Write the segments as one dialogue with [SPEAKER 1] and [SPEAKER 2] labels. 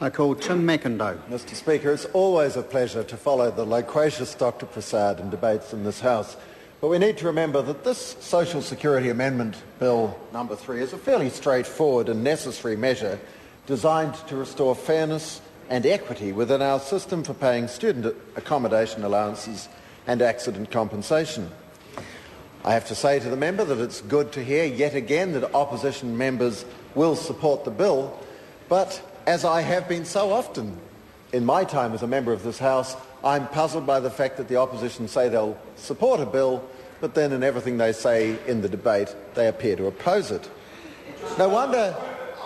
[SPEAKER 1] I call Tim McIndoe.
[SPEAKER 2] Mr Speaker, it's always a pleasure to follow the loquacious Dr Prasad in debates in this House. But we need to remember that this Social Security Amendment Bill number 3 is a fairly straightforward and necessary measure designed to restore fairness and equity within our system for paying student accommodation allowances and accident compensation. I have to say to the member that it's good to hear yet again that opposition members will support the bill, but as I have been so often in my time as a member of this House, I'm puzzled by the fact that the opposition say they'll support a bill, but then in everything they say in the debate, they appear to oppose it. No wonder,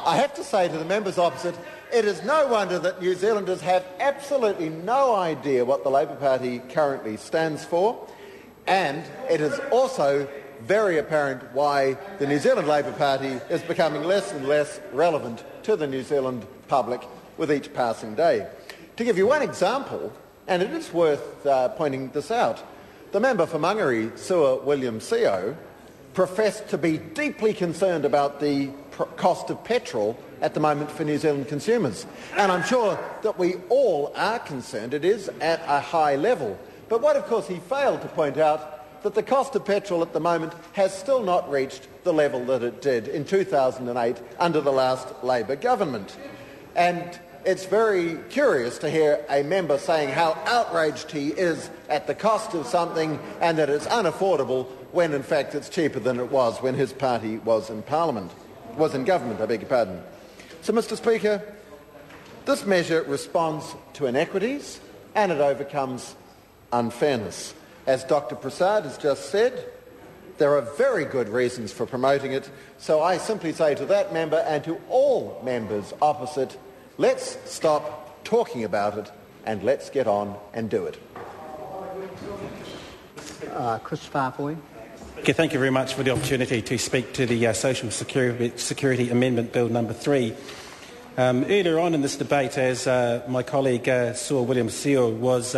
[SPEAKER 2] I have to say to the members opposite, it is no wonder that New Zealanders have absolutely no idea what the Labour Party currently stands for, and it is also very apparent why the New Zealand Labour Party is becoming less and less relevant to the New Zealand public with each passing day. To give you one example, and it is worth pointing this out, the member for Mangere, Sua Williams-Seo, professed to be deeply concerned about the cost of petrol at the moment for New Zealand consumers. And I'm sure that we all are concerned. It is at a high level. But what, of course, he failed to point out that the cost of petrol at the moment has still not reached the level that it did in 2008 under the last Labour government. And it's very curious to hear a member saying how outraged he is at the cost of something and that it's unaffordable when in fact it's cheaper than it was when his party was in government, I beg your pardon. So, Mr Speaker, this measure responds to inequities and it overcomes unfairness. As Dr Prasad has just said, there are very good reasons for promoting it, so I simply say to that member and to all members opposite, let's stop talking about it and let's get on and do it.
[SPEAKER 1] Christopher Apoy.
[SPEAKER 3] Okay, thank you very much for the opportunity to speak to the Social Security Amendment Bill number 3. Earlier on in this debate, as my colleague Sua Williams-Seo was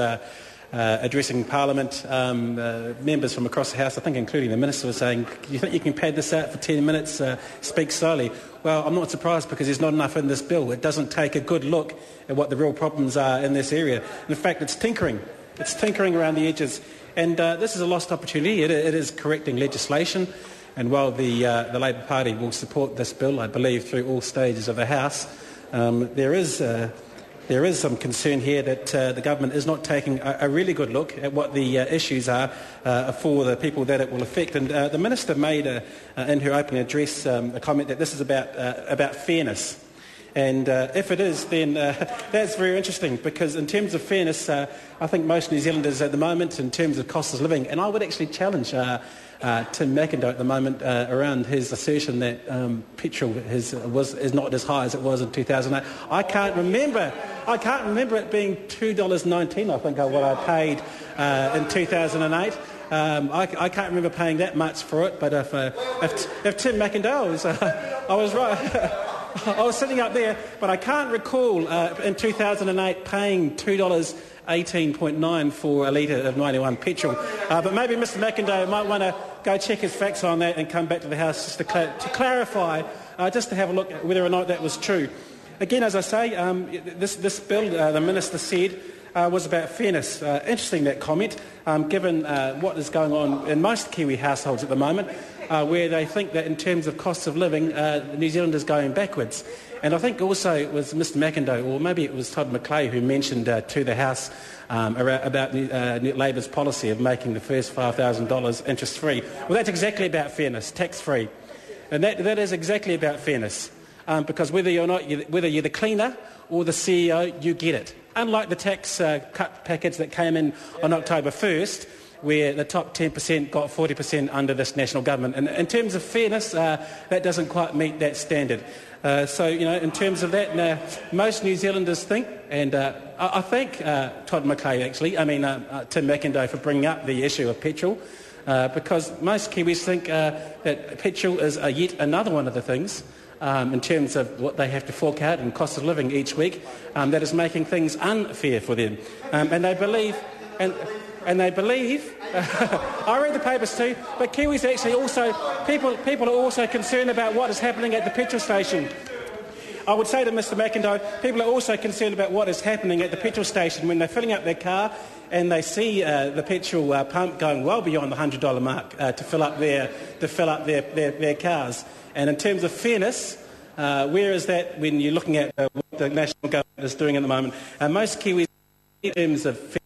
[SPEAKER 3] addressing Parliament, members from across the House, I think including the Minister, was saying, do you think you can pad this out for 10 minutes, speak slowly? Well, I'm not surprised because there's not enough in this bill. It doesn't take a good look at what the real problems are in this area. In fact, it's tinkering. It's tinkering around the edges. And this is a lost opportunity. It is correcting legislation. And while the Labour Party will support this bill, I believe, through all stages of the House, there is some concern here that the government is not taking a really good look at what the issues are for the people that it will affect. And the Minister made, in her opening address, a comment that this is about fairness. And if it is, then that's very interesting because in terms of fairness, I think most New Zealanders at the moment, in terms of cost of living, and I would actually challenge Tim McIndoe at the moment around his assertion that petrol is not as high as it was in 2008. I can't remember it being $2.19, I think, what I paid in 2008. I can't remember paying that much for it, but if Tim McIndoe was, I was right. I was sitting up there, but I can't recall in 2008 paying $2.18.9 for a litre of 91 petrol. But maybe Mr McIndoe might want to go check his facts on that and come back to the House just to clarify, just to have a look at whether or not that was true. Again, as I say, this bill, the Minister said, was about fairness. Interesting, that comment, given what is going on in most Kiwi households at the moment, where they think that in terms of cost of living, New Zealand is going backwards. And I think also it was Mr McIndoe, or maybe it was Todd McClay, who mentioned to the House about Labour's policy of making the first $5,000 interest-free. Well, that's exactly about fairness, tax-free. And that is exactly about fairness, because whether you're the cleaner or the CEO, you get it. Unlike the tax cut package that came in on October 1st, where the top 10% got 40% under this national government. And in terms of fairness, that doesn't quite meet that standard. So, in terms of that, most New Zealanders think, and I thank Todd McClay, actually, Tim McIndoe for bringing up the issue of petrol, because most Kiwis think that petrol is yet another one of the things in terms of what they have to fork out and cost of living each week that is making things unfair for them. And they believe... And they believe, I read the papers too, but Kiwis actually also, people are also concerned about what is happening at the petrol station. I would say to Mr McIntyre, people are also concerned about what is happening at the petrol station when they're filling up their car and they see the petrol pump going well beyond the $100 mark to fill up their cars. And in terms of fairness, where is that when you're looking at what the national government is doing at the moment? Most Kiwis, in terms of fairness,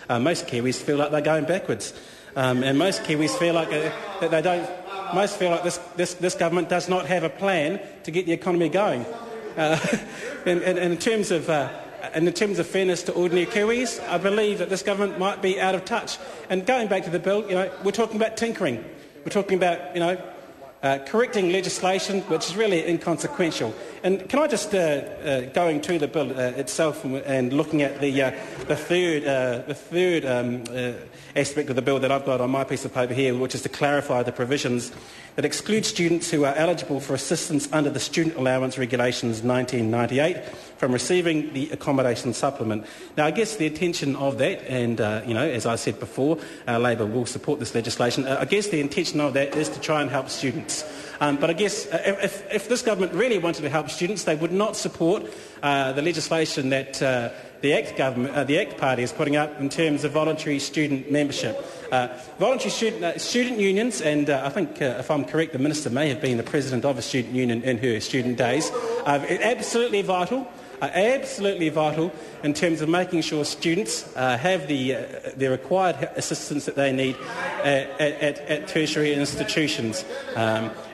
[SPEAKER 3] most Kiwis feel like they're going backwards, and most Kiwis feel like that they don't. Most feel like this government does not have a plan to get the economy going. And in terms of fairness to ordinary Kiwis, I believe that this government might be out of touch. And going back to the bill, we're talking about tinkering. We're talking about correcting legislation which is really inconsequential. And can I just, going to the bill itself and looking at the third aspect of the bill that I've got on my piece of paper here, which is to clarify the provisions that exclude students who are eligible for assistance under the Student Allowance Regulations 1998 from receiving the accommodation supplement. Now, I guess the intention of that, and as I said before, Labor will support this legislation. I guess the intention of that is to try and help students. But I guess if this government really wanted to help students, they would not support the legislation that the ACT Party is putting up in terms of voluntary student membership. Voluntary student unions, and I think, if I'm correct, the Minister may have been the president of a student union in her student days, are absolutely vital in terms of making sure students have the required assistance that they need at tertiary institutions.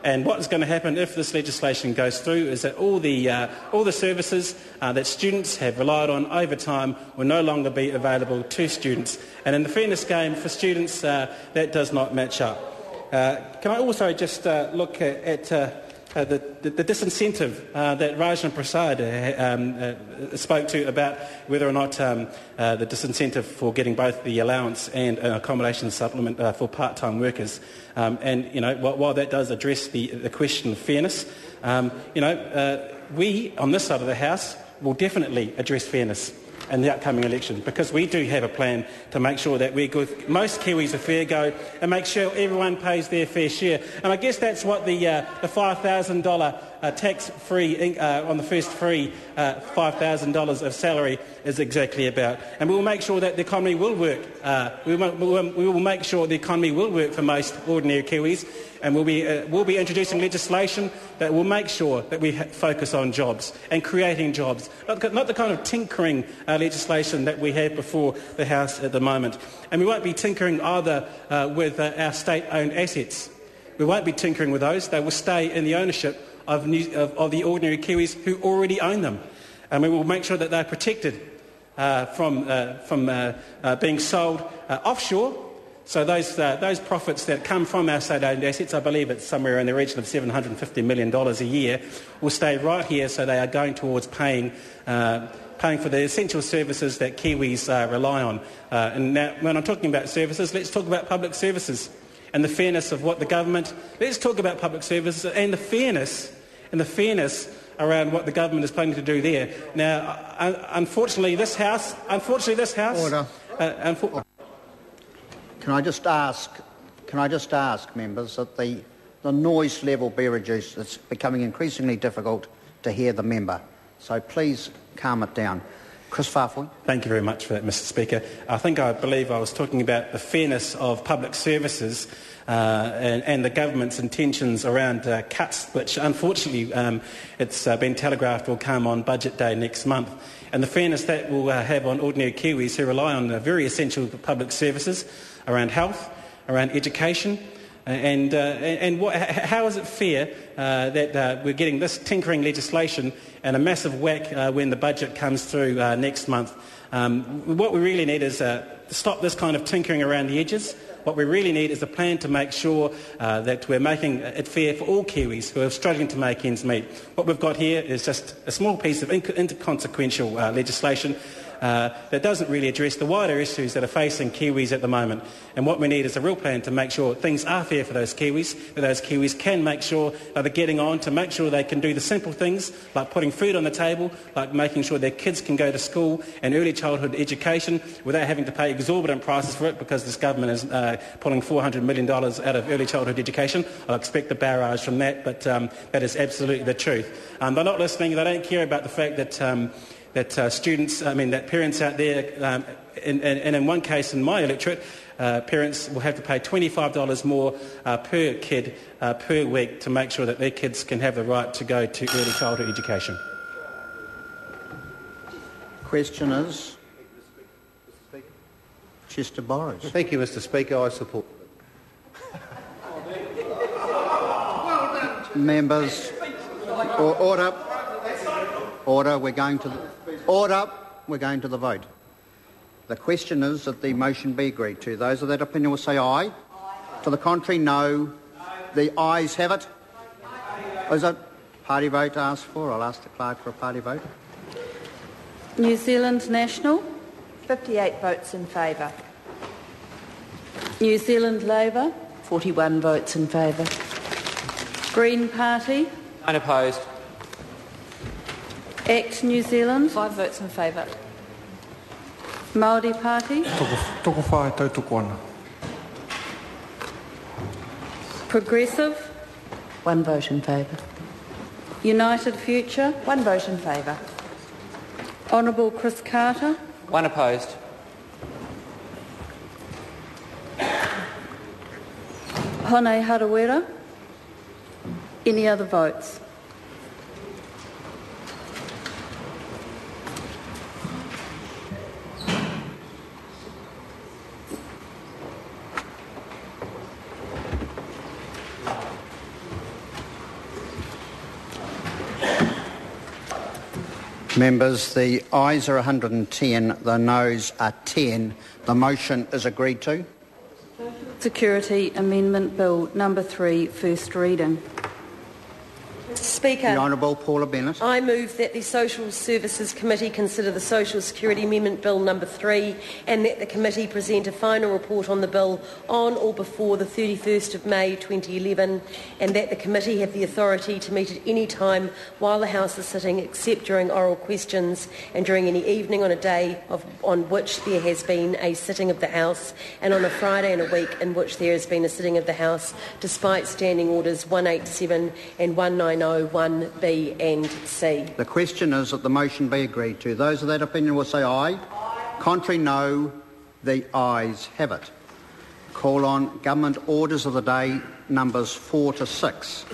[SPEAKER 3] And what's going to happen if this legislation goes through is that all the services that students have relied on over time will no longer be available to students. And in the fairness game for students, that does not match up. Can I also just look at the disincentive that Rajan Prasad spoke to about whether or not the disincentive for getting both the allowance and an accommodation supplement for part-time workers. While that does address the question of fairness, we on this side of the House will definitely address fairness in the upcoming election, because we do have a plan to make sure that we give most Kiwis a fair go and make sure everyone pays their fair share. And I guess that's what the $5,000 tax-free on the first free $5,000 of salary is exactly about. And we will make sure that the economy will work. We will make sure the economy will work for most ordinary Kiwis, and we'll be introducing legislation that will make sure that we focus on jobs and creating jobs, not the kind of tinkering legislation that we have before the House at the moment. And we won't be tinkering either with our state-owned assets. We won't be tinkering with those. They will stay in the ownership of the ordinary Kiwis who already own them. And we will make sure that they're protected from being sold offshore. So those profits that come from our state-owned assets, I believe it's somewhere in the region of $750 million a year, will stay right here, so they are going towards paying for the essential services that Kiwis rely on. And now, when I'm talking about services, let's talk about public services and the fairness of what the government... Let's talk about public services and the fairness around what the government is planning to do there. Now, unfortunately, this House...
[SPEAKER 1] Order. Can I just ask members that the noise level be reduced? It's becoming increasingly difficult to hear the member. So please calm it down. Chris Farfoy.
[SPEAKER 3] Thank you very much for that, Mr Speaker. I believe I was talking about the fairness of public services and the government's intentions around cuts, which unfortunately it's been telegraphed will come on budget day next month. And the fairness that will have on ordinary Kiwis who rely on very essential public services around health, around education, and how is it fair that we're getting this tinkering legislation and a massive whack when the budget comes through next month? What we really need is to stop this kind of tinkering around the edges. What we really need is a plan to make sure that we're making it fair for all Kiwis who are struggling to make ends meet. What we've got here is just a small piece of inconsequential legislation that doesn't really address the wider issues that are facing Kiwis at the moment. And what we need is a real plan to make sure things are fair for those Kiwis, that those Kiwis can make sure that they're getting on, to make sure they can do the simple things like putting food on the table, like making sure their kids can go to school and early childhood education without having to pay exorbitant prices for it, because this government is pulling $400 million out of early childhood education. I'll expect the barrage from that, but that is absolutely the truth. They're not listening. They don't care about the fact that that parents out there, and in one case in my electorate, parents will have to pay $25 more per kid per week to make sure that their kids can have the right to go to early childhood education.
[SPEAKER 1] Question is Chester Borrows.
[SPEAKER 4] Thank you, Mr. Speaker. I support.
[SPEAKER 1] Members, order. Order. We're going to the vote. The question is that the motion be agreed to. Those of that opinion will say aye. Aye. To the contrary, no. The ayes have it. Is it party vote asked for? I'll ask the clerk for a party vote.
[SPEAKER 5] New Zealand National.
[SPEAKER 6] 58 votes in favour.
[SPEAKER 5] New Zealand Labour.
[SPEAKER 6] 41 votes in favour.
[SPEAKER 5] Green Party.
[SPEAKER 7] Unopposed.
[SPEAKER 5] ACT New Zealand.
[SPEAKER 6] 5 votes in favour.
[SPEAKER 5] Māori Party.
[SPEAKER 8] Toko whae tau toko ana.
[SPEAKER 5] Progressive.
[SPEAKER 6] 1 vote in favour.
[SPEAKER 5] United Future.
[SPEAKER 6] 1 vote in favour.
[SPEAKER 5] Honourable Chris Carter.
[SPEAKER 7] 1 opposed.
[SPEAKER 5] Hone Harawira. Any other votes?
[SPEAKER 1] Members, the ayes are 110, the noes are 10. The motion is agreed to.
[SPEAKER 5] Security Amendment Bill number 3, first reading.
[SPEAKER 9] Speaker,
[SPEAKER 1] The Honourable Paula Bennett.
[SPEAKER 9] I move that the Social Services Committee consider the Social Security Amendment Bill number 3 and that the committee present a final report on the bill on or before the 31st of May 2011, and that the committee have the authority to meet at any time while the House is sitting, except during oral questions and during any evening on a day on which there has been a sitting of the House, and on a Friday in a week in which there has been a sitting of the House, despite Standing Orders 187 and 190 1B and C.
[SPEAKER 1] The question is that the motion be agreed to. Those of that opinion will say aye. Aye. Contrary, no. The ayes have it. Call on Government Orders of the Day numbers 4 to 6.